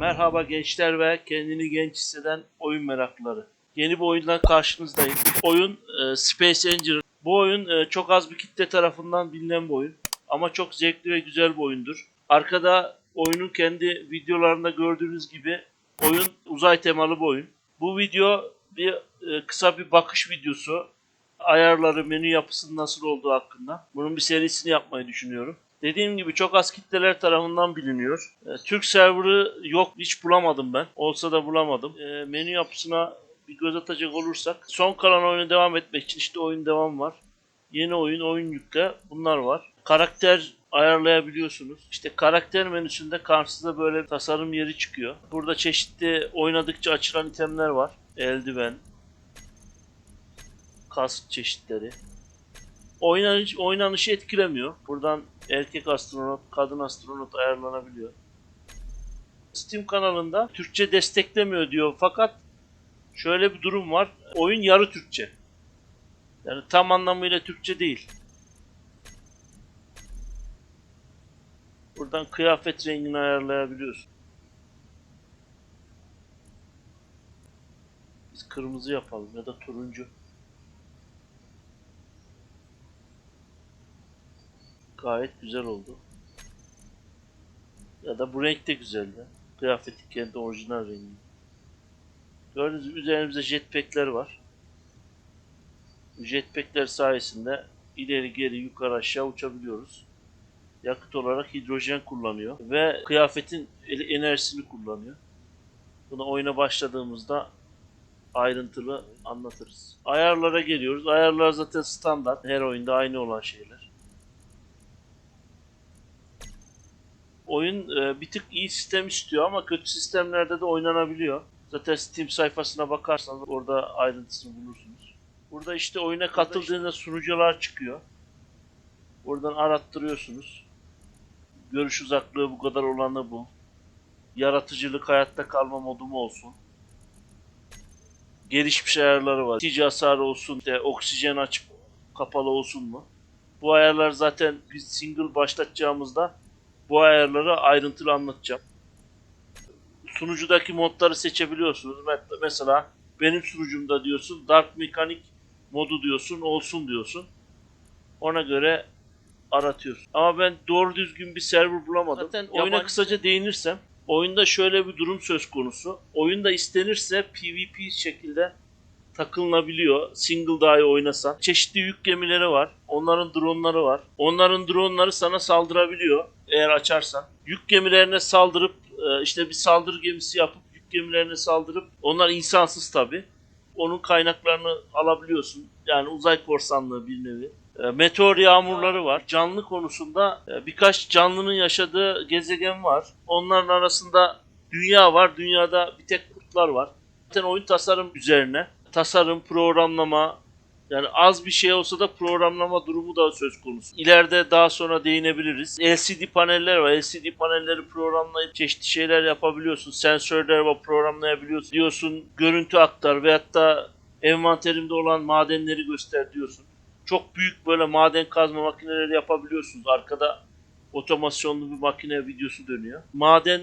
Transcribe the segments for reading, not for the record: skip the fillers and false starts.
Merhaba gençler ve kendini genç hisseden oyun meraklıları. Yeni bir oyunla karşınızdayım. Oyun Space Engineer. Bu oyun çok az bir kitle tarafından bilinen bir oyun. Ama çok zevkli ve güzel bir oyundur. Arkada oyunun kendi videolarında gördüğünüz gibi oyun uzay temalı bir oyun. Bu video kısa bir bakış videosu. Ayarları, menü yapısının nasıl olduğu hakkında. Bunun bir serisini yapmayı düşünüyorum. Dediğim gibi çok az kitleler tarafından biliniyor. Türk serverı yok, hiç bulamadım ben. Olsa da bulamadım. Menü yapısına bir göz atacak olursak, son kalan oyuna devam etmek için işte oyun devam var. Yeni oyun, oyun yükle, bunlar var. Karakter ayarlayabiliyorsunuz. İşte karakter menüsünde karşınıza böyle tasarım yeri çıkıyor. Burada çeşitli oynadıkça açılan itemler var. Eldiven, kask çeşitleri. Oynanışı etkilemiyor. Buradan erkek astronot, kadın astronot ayarlanabiliyor. Steam kanalında Türkçe desteklemiyor diyor fakat şöyle bir durum var. Oyun yarı Türkçe. Yani tam anlamıyla Türkçe değil. Buradan kıyafet rengini ayarlayabiliyorsun. Biz kırmızı yapalım ya da turuncu. Gayet güzel oldu. Ya da bu renk de güzeldi. Kıyafetin kendi orijinal rengi. Gördüğünüz gibi üzerimizde jetpack'ler var. Jetpack'ler sayesinde ileri geri yukarı aşağı uçabiliyoruz. Yakıt olarak hidrojen kullanıyor ve kıyafetin enerjisini kullanıyor. Bunu oyuna başladığımızda ayrıntılı anlatırız. Ayarlara geliyoruz. Ayarlar zaten standart. Her oyunda aynı olan şeyler. Oyun bir tık iyi sistem istiyor ama kötü sistemlerde de oynanabiliyor. Zaten Steam sayfasına bakarsanız orada ayrıntısını bulursunuz. Burada işte oyuna katıldığında sunucular çıkıyor. Buradan arattırıyorsunuz. Görüş uzaklığı bu kadar olanı bu. Yaratıcılık hayatta kalma modu mu olsun. Gelişmiş ayarları var. Tic hasarı olsun, işte oksijen açıp kapalı olsun mu? Bu ayarlar zaten biz single başlatacağımızda bu ayarları ayrıntılı anlatacağım. Sunucudaki modları seçebiliyorsunuz. Mesela benim sunucumda diyorsun Dark Mechanic modu diyorsun, olsun diyorsun. Ona göre aratıyorsun. Ama ben doğru düzgün bir server bulamadım. Zaten oyuna kısaca değinirsem, oyunda şöyle bir durum söz konusu. Oyunda istenirse PvP şekilde takılınabiliyor. Single dahi oynasan. Çeşitli yük gemileri var. Onların dronları var. Onların dronları sana saldırabiliyor eğer açarsan. Yük gemilerine saldırıp işte bir saldırı gemisi yapıp yük gemilerine saldırıp onlar insansız tabi. Onun kaynaklarını alabiliyorsun. Yani uzay korsanlığı bir nevi. Meteor yağmurları var. Canlı konusunda birkaç canlının yaşadığı gezegen var. Onların arasında dünya var. Dünyada bir tek kurtlar var. Zaten oyun tasarım üzerine. Tasarım, programlama, yani az bir şey olsa da programlama durumu da söz konusu. İleride daha sonra değinebiliriz. LCD paneller var. LCD panelleri programlayıp çeşitli şeyler yapabiliyorsun. Sensörler var, programlayabiliyorsun. Diyorsun görüntü aktar veyahut da envanterimde olan madenleri göster diyorsun. Çok büyük böyle maden kazma makineleri yapabiliyorsunuz. Arkada otomasyonlu bir makine videosu dönüyor. Maden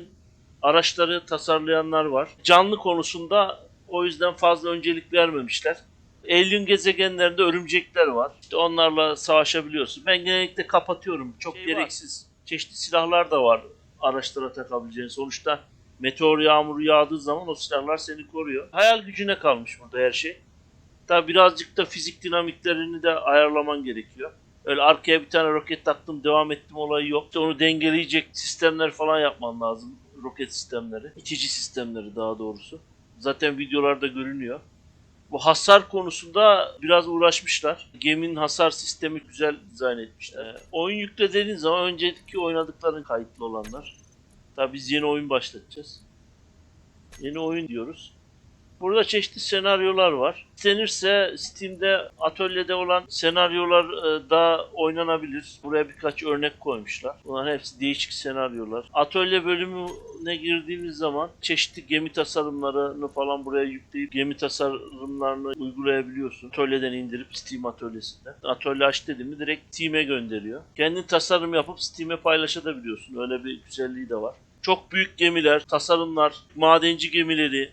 araçları tasarlayanlar var. Canlı konusunda o yüzden fazla öncelik vermemişler. Alien gezegenlerinde örümcekler var. İşte onlarla savaşabiliyorsun. Ben genellikle kapatıyorum. Çok gereksiz. Çeşitli silahlar da var araçlara takabileceğin. Sonuçta meteor yağmuru yağdığı zaman o silahlar seni koruyor. Hayal gücüne kalmış burada her şey. Tabi birazcık da fizik dinamiklerini de ayarlaman gerekiyor. Öyle arkaya bir tane roket taktım devam ettim olayı yok. İşte onu dengeleyecek sistemler falan yapman lazım. Roket sistemleri. İtici sistemleri daha doğrusu. Zaten videolarda görünüyor. Bu hasar konusunda biraz uğraşmışlar. Geminin hasar sistemi güzel dizayn etmişler. Oyun yükle dediğin zaman önceki oynadıkların kayıtlı olanlar. Tabi biz yeni oyun başlatacağız. Yeni oyun diyoruz. Burada çeşitli senaryolar var. İstenirse Steam'de atölyede olan senaryolar da oynanabilir. Buraya birkaç örnek koymuşlar. Bunların hepsi değişik senaryolar. Atölye bölümüne girdiğimiz zaman çeşitli gemi tasarımlarını falan buraya yükleyip gemi tasarımlarını uygulayabiliyorsun. Atölyeden indirip Steam atölyesinde. Atölye aç dediğimi direkt Steam'e gönderiyor. Kendin tasarım yapıp Steam'e paylaşabiliyorsun. Öyle bir güzelliği de var. Çok büyük gemiler, tasarımlar, madenci gemileri,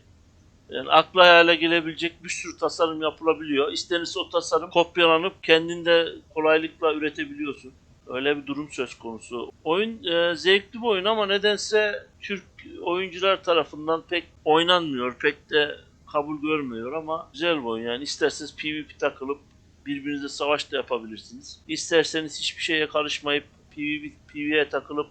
yani akla hayale gelebilecek bir sürü tasarım yapılabiliyor. İstenirse o tasarım kopyalanıp kendinde kolaylıkla üretebiliyorsun. Öyle bir durum söz konusu. Oyun zevkli bir oyun ama nedense Türk oyuncular tarafından pek oynanmıyor. Pek de kabul görmüyor ama güzel bir oyun. Yani isterseniz PvP takılıp birbirinize savaş da yapabilirsiniz. İsterseniz hiçbir şeye karışmayıp PvE'ye takılıp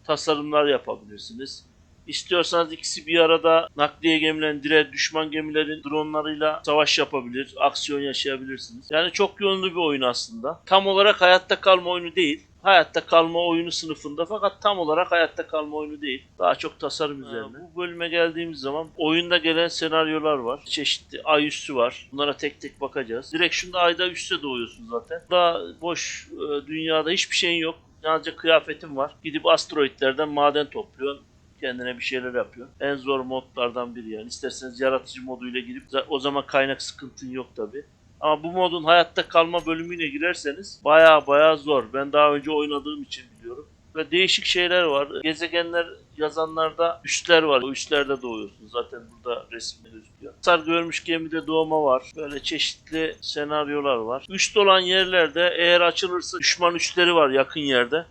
tasarımlar yapabilirsiniz. İstiyorsanız ikisi bir arada nakliye gemilerin, diğer düşman gemilerin dronlarıyla savaş yapabilir, aksiyon yaşayabilirsiniz. Yani çok yönlü bir oyun aslında. Tam olarak hayatta kalma oyunu değil. Hayatta kalma oyunu sınıfında fakat tam olarak hayatta kalma oyunu değil. Daha çok tasarım üzerine. Bu bölüme geldiğimiz zaman oyunda gelen senaryolar var. Çeşitli ay üssü var. Bunlara tek tek bakacağız. Direkt şunda ayda üste doğuyorsun zaten. Daha boş dünyada hiçbir şeyin yok. Yalnızca kıyafetin var. Gidip asteroidlerden maden topluyorsun. Kendine bir şeyler yapıyor. En zor modlardan biri yani. İsterseniz yaratıcı moduyla girip o zaman kaynak sıkıntın yok tabi. Ama bu modun hayatta kalma bölümüne girerseniz baya zor. Ben daha önce oynadığım için biliyorum. Ve değişik şeyler var. Gezegenler yazanlarda üsler var. O üslerde doğuyorsun. Zaten burada resimde gözüküyor. Hasar görmüş gemide doğma var. Böyle çeşitli senaryolar var. Üst olan yerlerde eğer açılırsa düşman üsleri var yakın yerde.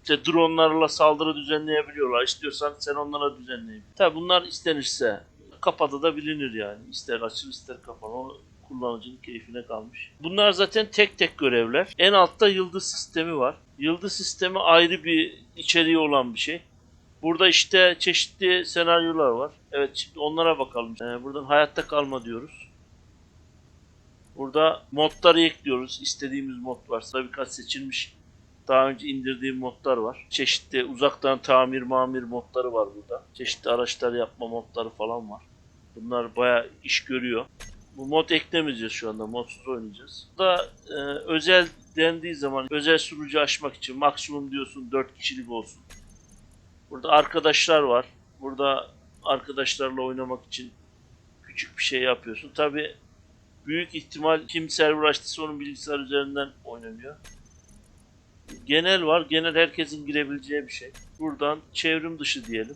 İşte dronlarla saldırı düzenleyebiliyorlar. İstiyorsan sen onlara düzenleyebilirsin. Tabi bunlar istenirse kapadı da bilinir yani. İster açıl ister kapan. O kullanıcının keyfine kalmış. Bunlar zaten tek tek görevler. En altta yıldız sistemi var. Yıldız sistemi ayrı bir içeriği olan bir şey. Burada işte çeşitli senaryolar var. Evet şimdi onlara bakalım. Buradan hayatta kalma diyoruz. Burada modları ekliyoruz. İstediğimiz mod varsa birkaç seçilmiş daha önce indirdiğim modlar var. Çeşitli uzaktan tamir modları var burada. Çeşitli araçlar yapma modları falan var. Bunlar bayağı iş görüyor. Bu mod eklemeyeceğiz şu anda. Modsuz oynayacağız. Burada özel dendiği zaman özel sunucu açmak için maksimum diyorsun 4 kişilik olsun. Burada arkadaşlar var. Burada arkadaşlarla oynamak için küçük bir şey yapıyorsun. Tabi büyük ihtimal kim server açtıysa onun bilgisayar üzerinden oynanıyor. Genel var. Genel herkesin girebileceği bir şey. Buradan çevrim dışı diyelim.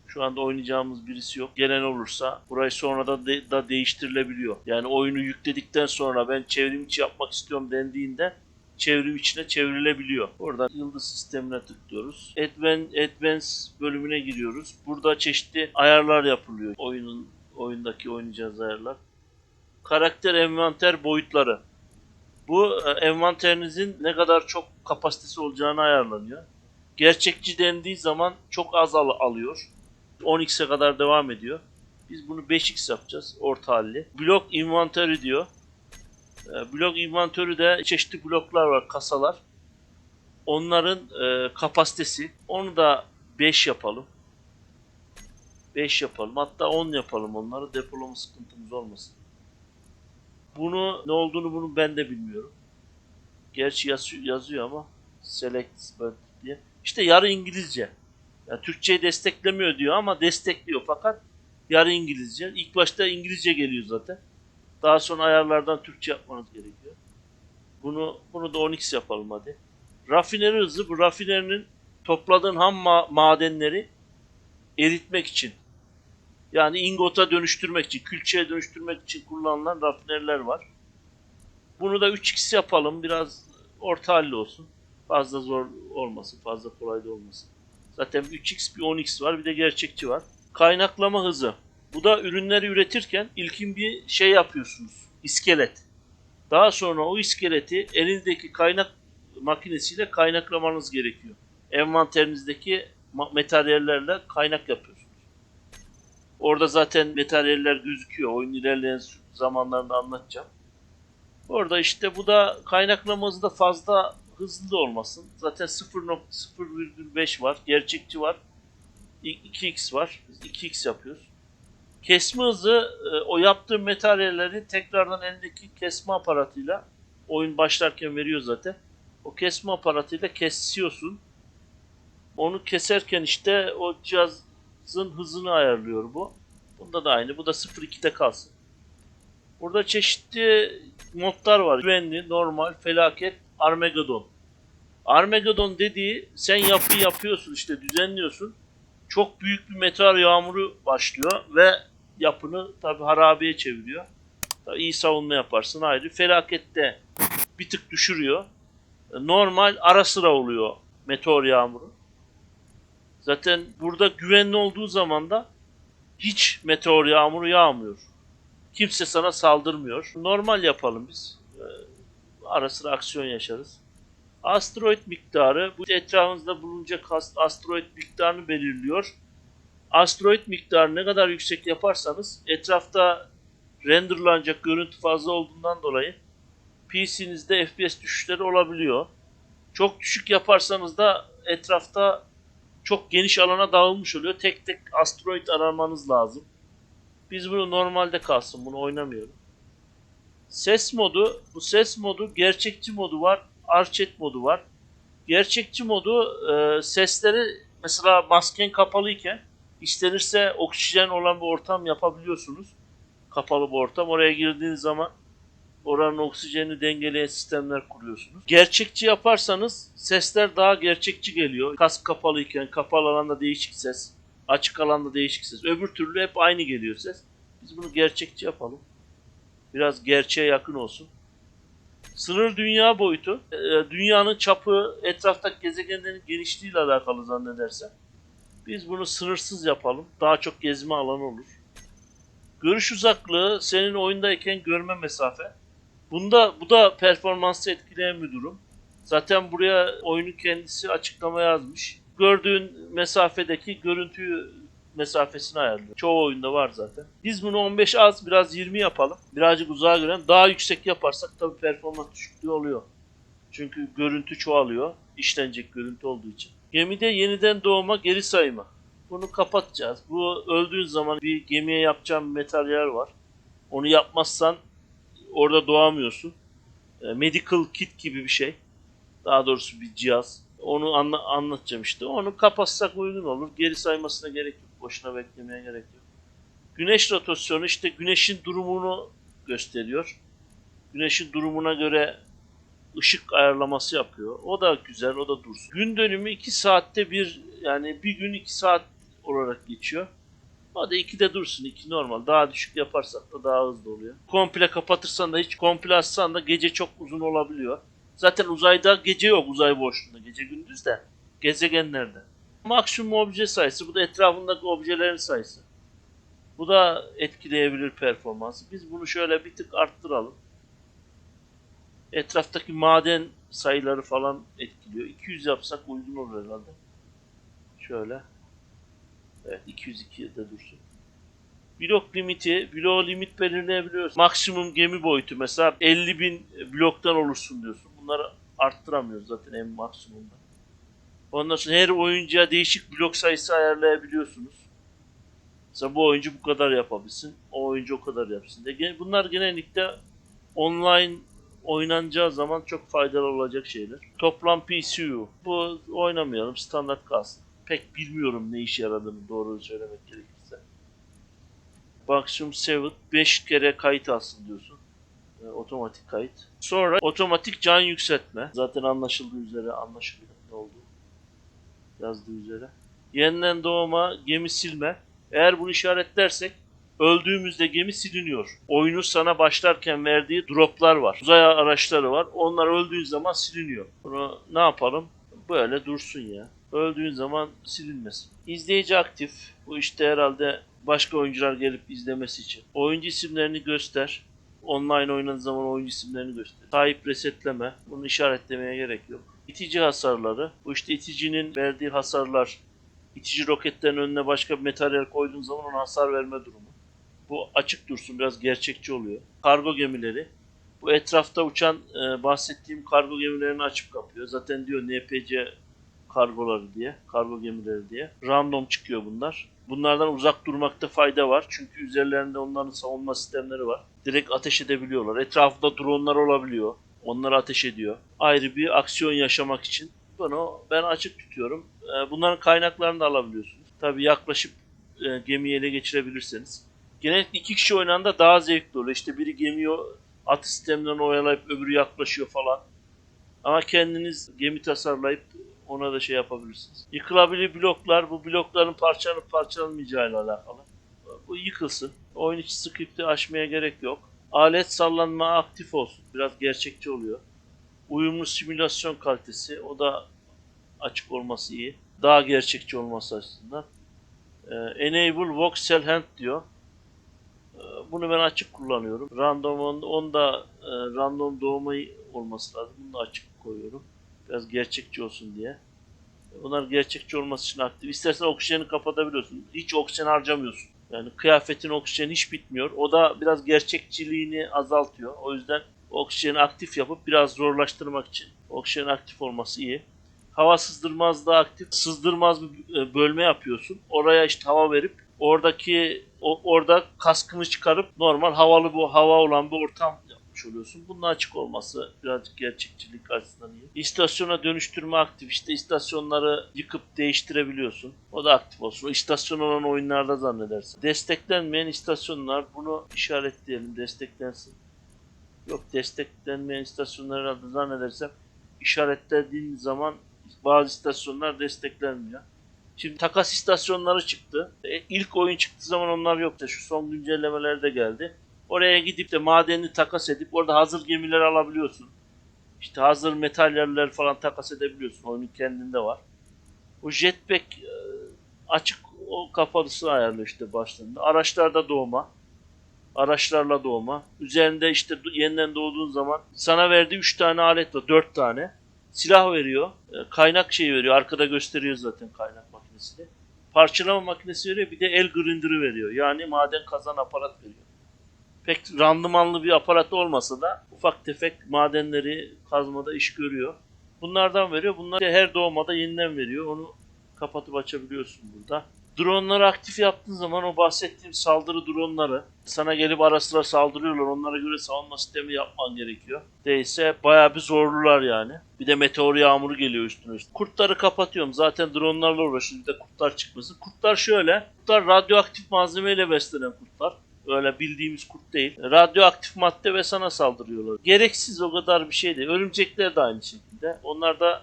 Şu anda oynayacağımız birisi yok. Gelen olursa burayı sonradan da değiştirilebiliyor. Yani oyunu yükledikten sonra ben çevrim içi yapmak istiyorum dendiğinde çevrim içine çevrilebiliyor. Oradan yıldız sistemine tıklıyoruz. Advanced bölümüne giriyoruz. Burada çeşitli ayarlar yapılıyor. Oyundaki oynayacağız ayarlar. Karakter envanter boyutları. Bu envanterinizin ne kadar çok kapasitesi olacağını ayarlanıyor. Gerçekçi dendiği zaman çok az alıyor. 10x'e kadar devam ediyor. Biz bunu 5x yapacağız orta halli. Blok inventörü diyor. Blok inventörü de çeşitli bloklar var, kasalar. Onların kapasitesi. Onu da 5 yapalım. 5 yapalım. Hatta 10 yapalım onları. Depolama sıkıntımız olmasın. Bunun ben de bilmiyorum. Gerçi yazıyor ama select diye. İşte yarı İngilizce. Yani Türkçeyi desteklemiyor diyor ama destekliyor fakat yarı İngilizce. İlk başta İngilizce geliyor zaten. Daha sonra ayarlardan Türkçe yapmanız gerekiyor. Bunu da 10x yapalım hadi. Rafineri hızı, bu rafinerinin topladığın ham madenleri eritmek için. Yani ingota dönüştürmek için, külçeye dönüştürmek için kullanılan rafineriler var. Bunu da 3x yapalım. Biraz orta halli olsun. Fazla zor olmasın. Fazla kolay da olmasın. Zaten 3x bir 10x var. Bir de gerçekçi var. Kaynaklama hızı. Bu da ürünleri üretirken ilkin bir şey yapıyorsunuz. İskelet. Daha sonra o iskeleti elinizdeki kaynak makinesiyle kaynaklamanız gerekiyor. Envanterinizdeki materyallerle kaynak yapıyorsunuz. Orada zaten materyaller gözüküyor. Oyun ilerleyen zamanlarında anlatacağım. Orada işte bu da kaynaklama hızı da fazla hızlı da olmasın. Zaten 0.0,5 var. Gerçekçi var. 2x var. Biz 2x yapıyoruz. Kesme hızı o yaptığım materyalleri tekrardan elindeki kesme aparatıyla oyun başlarken veriyor zaten. O kesme aparatıyla kesiyorsun. Onu keserken işte o cihazın hızını ayarlıyor bu. Bunda da aynı. Bu da 0.2'de kalsın. Burada çeşitli modlar var. Güvenli, normal, felaket, Armageddon. Armageddon dediği, sen yapıyı yapıyorsun, işte düzenliyorsun. Çok büyük bir meteor yağmuru başlıyor ve yapını tabi harabeye çeviriyor. Tabii iyi savunma yaparsın ayrı. Felakette bir tık düşürüyor. Normal ara sıra oluyor meteor yağmuru. Zaten burada güvenli olduğu zaman da hiç meteor yağmuru yağmıyor. Kimse sana saldırmıyor. Normal yapalım biz. Ara sıra aksiyon yaşarız. Asteroid miktarı, bu etrafınızda bulunacak asteroid miktarını belirliyor. Asteroid miktarı ne kadar yüksek yaparsanız etrafta renderlanacak görüntü fazla olduğundan dolayı PC'nizde FPS düşüşleri olabiliyor. Çok düşük yaparsanız da etrafta çok geniş alana dağılmış oluyor. Tek tek asteroid aramanız lazım. Biz bunu normalde kalsın, bunu oynamayalım. Ses modu, bu ses modu gerçekçi modu var, arcade modu var. Gerçekçi modu sesleri mesela masken kapalıyken istenirse oksijen olan bir ortam yapabiliyorsunuz. Kapalı bir ortam. Oraya girdiğiniz zaman oranın oksijenini dengeleyen sistemler kuruyorsunuz. Gerçekçi yaparsanız sesler daha gerçekçi geliyor. Kask kapalıyken kapalı alanda değişik ses, açık alanda değişik ses. Öbür türlü hep aynı geliyor ses. Biz bunu gerçekçi yapalım. Biraz gerçeğe yakın olsun. Sınır dünya boyutu. Dünyanın çapı etraftaki gezegenlerin genişliğiyle alakalı zannedersem. Biz bunu sınırsız yapalım. Daha çok gezme alanı olur. Görüş uzaklığı senin oyundayken görme mesafe. Bu da performansı etkileyen bir durum. Zaten buraya oyunun kendisi açıklama yazmış. Gördüğün mesafedeki görüntü mesafesini ayarlıyor. Çoğu oyunda var zaten. Biz bunu 15 az, biraz 20 yapalım. Birazcık uzağa gören. Daha yüksek yaparsak tabii performans düşüklüğü oluyor. Çünkü görüntü çoğalıyor. İşlenecek görüntü olduğu için. Gemide yeniden doğma, geri sayma. Bunu kapatacağız. Bu öldüğün zaman bir gemiye yapacağım materyal var. Onu yapmazsan orada doğamıyorsun. Medical kit gibi bir şey. Daha doğrusu bir cihaz. Onu anlatacağım işte. Onu kapatsak uygun olur. Geri saymasına gerek yok. Boşuna beklemeye gerek yok. Güneş rotasyonu işte güneşin durumunu gösteriyor. Güneşin durumuna göre ışık ayarlaması yapıyor. O da güzel, o da dursun. Gün dönümü 2 saatte bir, yani bir gün 2 saat olarak geçiyor. O da 2'de dursun, 2 normal. Daha düşük yaparsak da daha hızlı oluyor. Komple kapatırsan da, hiç komple açsan da gece çok uzun olabiliyor. Zaten uzayda gece yok, uzay boşluğunda. Gece gündüz de gezegenlerde. Maksimum obje sayısı, bu da etrafındaki objelerin sayısı. Bu da etkileyebilir performansı. Biz bunu şöyle bir tık arttıralım. Etraftaki maden sayıları falan etkiliyor. 200 yapsak uygun olur herhalde. Şöyle. Evet, 202'de dursun. Blok limiti, blok limit belirleyebiliyoruz. Maksimum gemi boyutu mesela 50.000 bloktan oluşsun diyorsun. Bunları arttıramıyoruz zaten en maksimumda. Ondan sonra her oyuncuya değişik blok sayısı ayarlayabiliyorsunuz. Mesela bu oyuncu bu kadar yapabilsin, o oyuncu o kadar yapsın. Bunlar genellikle online oynanacağı zaman çok faydalı olacak şeyler. Toplam PCU. Bu oynamayalım, standart kalsın. Pek bilmiyorum ne işe yaradığını, doğru söylemek gerekirse. Maximum Save 5 kere kayıt alsın diyorsun. Otomatik kayıt. Sonra otomatik can yükseltme. Zaten anlaşıldığı üzere, anlaşılıyor ne olduğu. Yazdığı üzere. Yeniden doğma, gemi silme. Eğer bunu işaretlersek öldüğümüzde gemi siliniyor. Oyunu sana başlarken verdiği droplar var. Uzay araçları var. Onlar öldüğün zaman siliniyor. Bunu ne yapalım? Böyle dursun ya. Öldüğün zaman silinmesin. İzleyici aktif. Bu işte herhalde başka oyuncular gelip izlemesi için. Oyuncu isimlerini göster. Online oynadığı zaman oyuncu isimlerini göster. Sahip resetleme. Bunu işaretlemeye gerek yok. İtici hasarları. Bu işte iticinin verdiği hasarlar. İtici roketlerin önüne başka bir materyal koyduğun zaman ona hasar verme durumu. Bu açık dursun, biraz gerçekçi oluyor. Kargo gemileri. Bu etrafta uçan bahsettiğim kargo gemilerini açıp kapıyor. Zaten diyor NPC kargoları diye, kargo gemileri diye. Random çıkıyor bunlar. Bunlardan uzak durmakta fayda var. Çünkü üzerlerinde onların savunma sistemleri var. Direkt ateş edebiliyorlar. Etrafında dronlar olabiliyor. Onları ateş ediyor. Ayrı bir aksiyon yaşamak için bunu ben açık tutuyorum. Bunların kaynaklarını da alabiliyorsunuz. Tabii yaklaşıp gemiyi ele geçirebilirseniz. Genellikle iki kişi oynanda daha zevkli oluyor. İşte biri gemiyi atı sisteminden oyalayıp öbürü yaklaşıyor falan. Ama kendiniz gemi tasarlayıp ona da şey yapabilirsiniz. Yıkılabilir bloklar, bu blokların parçalanıp parçalanmayacağıyla alakalı. Bu yıkılsın. Oyun içi script'i aşmaya gerek yok. Alet sallanma aktif olsun. Biraz gerçekçi oluyor. Uyumlu simülasyon kalitesi, o da açık olması iyi. Daha gerçekçi olması açısından. Enable Voxel Hand diyor. Bunu ben açık kullanıyorum. Random onda random doğma olması lazım. Bunu da açık koyuyorum. Biraz gerçekçi olsun diye. Bunlar gerçekçi olması için aktif. İstersen oksijeni kapatabiliyorsun. Hiç oksijen harcamıyorsun. Yani kıyafetin oksijeni hiç bitmiyor. O da biraz gerçekçiliğini azaltıyor. O yüzden oksijeni aktif yapıp biraz zorlaştırmak için oksijenin aktif olması iyi. Hava sızdırmaz da aktif. Sızdırmaz bir bölme yapıyorsun. Oraya işte hava verip orada kaskını çıkarıp normal hava olan bir ortam yapmış oluyorsun. Bunun açık olması birazcık gerçekçilik açısından iyi. İstasyona dönüştürme aktif. İşte istasyonları yıkıp değiştirebiliyorsun. O da aktif olsun. O istasyon olan oyunlarda zannedersin. Desteklenmeyen istasyonlar, bunu işaretleyelim. Desteklensin. Yok, desteklenmeyen istasyonlar herhalde zannedersem işaretlediğin zaman bazı istasyonlar desteklenmiyor. Şimdi takas istasyonları çıktı. İlk oyun çıktığı zaman onlar yoktu. Şu son güncellemelerde geldi. Oraya gidip de madenini takas edip orada hazır gemiler alabiliyorsun. İşte hazır metaller falan takas edebiliyorsun. Oyunun kendinde var. O jetpack açık, o kapalısı ayarlı işte başlarında. Araçlarda doğma. Araçlarla doğma. Üzerinde işte yeniden doğduğun zaman sana verdiği 3 tane alet var. 4 tane. Silah veriyor. Kaynak şeyi veriyor. Arkada gösteriyor zaten kaynak makinesini. Parçalama makinesi veriyor. Bir de el grinder'ı veriyor. Yani maden kazan aparat veriyor. Pek randımanlı bir aparat olmasa da ufak tefek madenleri kazmada iş görüyor. Bunlardan veriyor. Bunlar her doğmada yeniden veriyor. Onu kapatıp açabiliyorsun burada. Dronları aktif yaptığın zaman o bahsettiğim saldırı dronları sana gelip ara sıra saldırıyorlar. Onlara göre savunma sistemi yapman gerekiyor. Değilse bayağı bir zorlular yani. Bir de meteor yağmuru geliyor üstüne. Kurtları kapatıyorum. Zaten dronlarla uğraşıyoruz. Bir de kurtlar çıkmasın. Kurtlar şöyle. Kurtlar radyoaktif malzemeyle beslenen kurtlar. Öyle bildiğimiz kurt değil. Radyoaktif madde ve sana saldırıyorlar. Gereksiz, o kadar bir şey değil. Örümcekler de aynı şekilde. Onlar da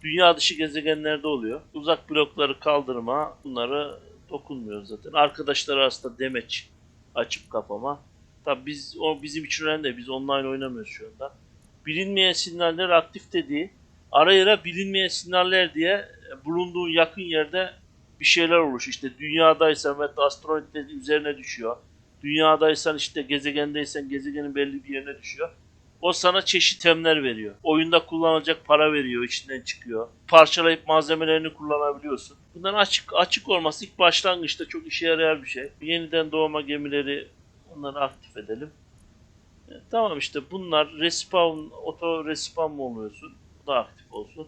dünya dışı gezegenlerde oluyor. Uzak blokları kaldırma, bunları dokunmuyor zaten. Arkadaşlar arasında demeç açıp kapama. Tabi bizim için önemli değil. Biz online oynamıyoruz şu anda. Bilinmeyen sinyaller aktif dediği, ara ara bilinmeyen sinyaller diye bulunduğun yakın yerde bir şeyler oluşuyor. İşte dünyadaysan ve asteroidlerin üzerine düşüyor. Dünyadaysan işte gezegendeysen gezegenin belli bir yerine düşüyor. O sana çeşit temler veriyor. Oyunda kullanılacak para veriyor, içinden çıkıyor. Parçalayıp malzemelerini kullanabiliyorsun. Bunların açık olması ilk başlangıçta çok işe yarar bir şey. Yeniden doğma gemileri, onları aktif edelim. Tamam, işte bunlar auto respawn mı oluyorsun? Bu da aktif olsun.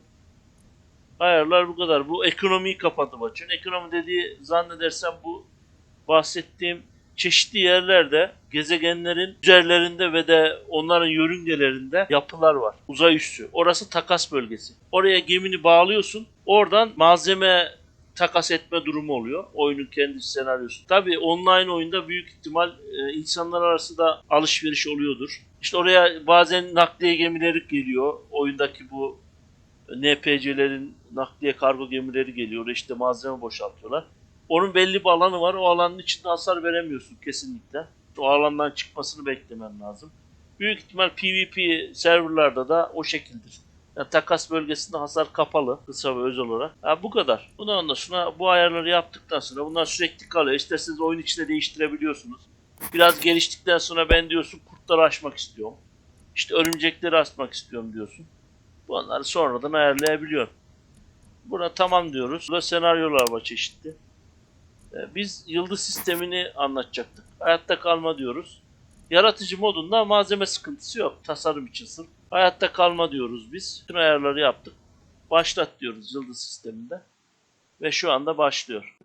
Ayarlar bu kadar. Bu ekonomiyi kapatıp açıyorsun. Ekonomi dediği zannedersem bu bahsettiğim çeşitli yerlerde gezegenlerin üzerlerinde ve de onların yörüngelerinde yapılar var. Uzay üssü. Orası takas bölgesi. Oraya gemini bağlıyorsun. Oradan malzeme takas etme durumu oluyor. Oyunun kendi senaryosu. Tabii online oyunda büyük ihtimal insanlar arasında alışveriş oluyordur. İşte oraya bazen nakliye gemileri geliyor. Oyundaki bu NPC'lerin nakliye kargo gemileri geliyor. İşte malzeme boşaltıyorlar. Onun belli bir alanı var. O alanın içinde hasar veremiyorsun kesinlikle. O alandan çıkmasını beklemen lazım. Büyük ihtimal PvP serverlarda da o şekildir. Yani takas bölgesinde hasar kapalı, kısa ve öz olarak. Bu kadar. Ondan sonra bu ayarları yaptıktan sonra bunlar sürekli kalıyor. İsterseniz oyun içinde değiştirebiliyorsunuz. Biraz geliştikten sonra ben diyorsun kurtları aşmak istiyorum. İşte örümcekleri asmak istiyorum diyorsun. Bunları sonradan ayarlayabiliyorsun. Buna tamam diyoruz. Burada senaryolar var çeşitli. Biz yıldız sistemini anlatacaktık. Hayatta kalma diyoruz. Yaratıcı modunda malzeme sıkıntısı yok. Tasarım için sırf. Hayatta kalma diyoruz biz. Bütün ayarları yaptık. Başlat diyoruz yıldız sisteminde. Ve şu anda başlıyor.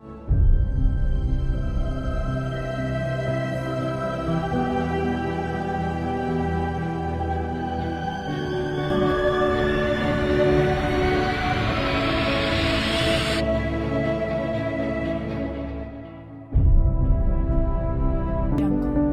Jungle.